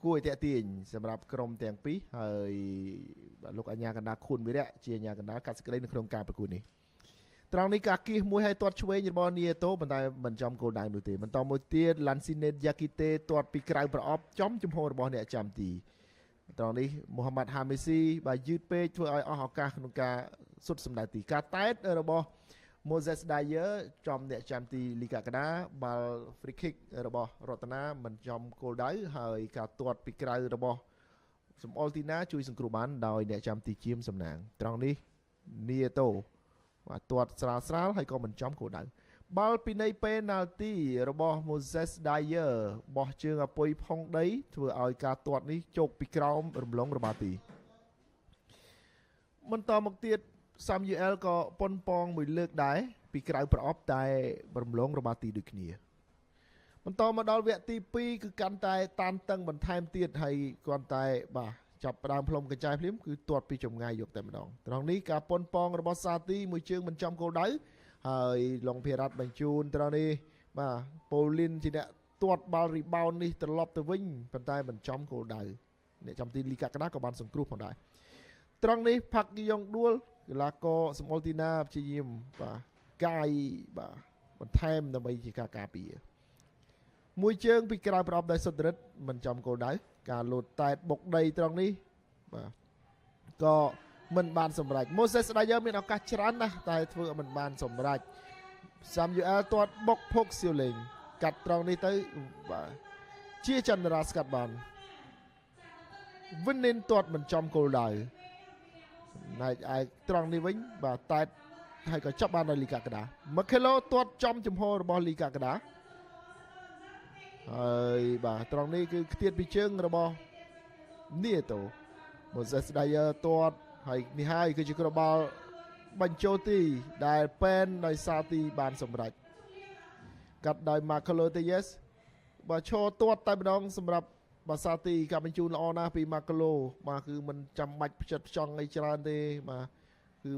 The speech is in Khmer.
គួរឲ្យតាក់ទាញសម្រាប់ក្រុមទាំងពីរហើយលោកអញ្ញាកណ្ដាលខុនវិរៈជាអាញាកណ្ដាលកាត់សេចក្តីនៅក្នុងការប្រកួតនេះត្រង់នេះការគៀសមួយឲ្យទាត់ឆ្វេងរបស់នីតូប៉ុន្តែមិនចំគោលដៅនោះទេបន្តមួយទៀតឡាន់ស៊ីណេតយ៉ាគីតេទាត់ពីក្រៅប្រអប់ចំជំហររបស់អ្នកចាំទីត្រង់នេះមូហាម៉ាត់ហាមីស៊ីបាទយឺតពេកធ្វើឲ្យអស់ឱកាសក្នុងការសុទ្ធសម្ដៅទីការតែតរបស់ Moses Dyer ចំអ្នកចាំទីលីកាកដាបាល់ free kick របស់រតនាមិនចំគោលដៅហើយការទាត់ពីក្រៅរបស់សំអល់ទីណាជួយសង្គ្រោះបានដោយអ្នកចាំទីជាមសំណាងត្រង់នេះនីតូបាទទាត់ស្រាលហើយក៏មិនចំគោលដៅបាល់ពីនៃពេណាល់ទីរបស់ Moses Dyer បោះជើងអពុយផុងដីធ្វើឲ្យការទាត់នេះជោគពីក្រោមរំលងរបាទីបន្តមកទៀតSamuel ក៏ប៉ុនប៉ងមួយលើកដែរពីក្រៅប្រអប់តែរំលងរបាទីដូចគ្នាបន្តមកដល់វគ្គទី2គឺកាន់តែតានតឹងបន្ថែមទៀតហើយគាត់តែបាទចាប់ផ្ដើមផ្លុំកញ្ចែភ្លាមគឺទាត់ពីចម្ងាយយកតែម្ដងត្រង់នេះការប៉ុនប៉ងរបស់សាទីមួយជើងមិនចំគោលដៅហើយឡុងភារ៉ាត់បញ្ជូនត្រង់នេះបាទប៉ូលីនជាអ្នកទាត់បាល់រីបោននេះត្រឡប់ទៅវិញប៉ុន្តែមិនចំគោលដៅអ្នកចាំទីលីកាកដាក៏បានសង្គ្រោះផងដែរត្រង់នេះផាក់យ៉ងដួលកីឡាករសំអល់ទីណាព្យាយាមបាទកាយបាទបន្ថែមដើម្បីជាការការពារមួយជើងពីក្រៅប្រអប់ដោយសុទ្ធរិទ្ធមិនចំគោលដៅការលោតតែតបុកដីត្រង់នេះបាទក៏មិនបានសម្រេច Moses Dyer មានឱកាសច្រើនណាស់តែធ្វើឲ្យមិនបានសម្រេច Samuel ទាត់បុកភុកសៀវលេងកាត់ត្រង់នេះទៅបាទជាចន្ទរាស្កាត់បានវិននិនទាត់មិនចំគោលដៅណែឯត្រង់នេះវិញបាទតែហើយក៏ចាប់បានដោយលីកាកដា Makelo ទាត់ចំចំហរបស់លីកាកដាហើយបាទត្រង់នេះគឺខ្ទាតពីជើងរបស់នីតូ Moses Dyer ទាត់ហើយនេះហើយគឺជាក្របបាល់បញ្ចូលទីដែលពេនដោយសាទីបានសម្រេចកាត់ដោយ Makelo Teyes បាទឈរទាត់តែម្ដងសម្រាប់បាសាទីការបញ្ជូនល្អណាស់ពី Makelo បាទគឺមិនចាំបាច់ផ្ចិតផ្ចង់អីច្រើនទេបាទ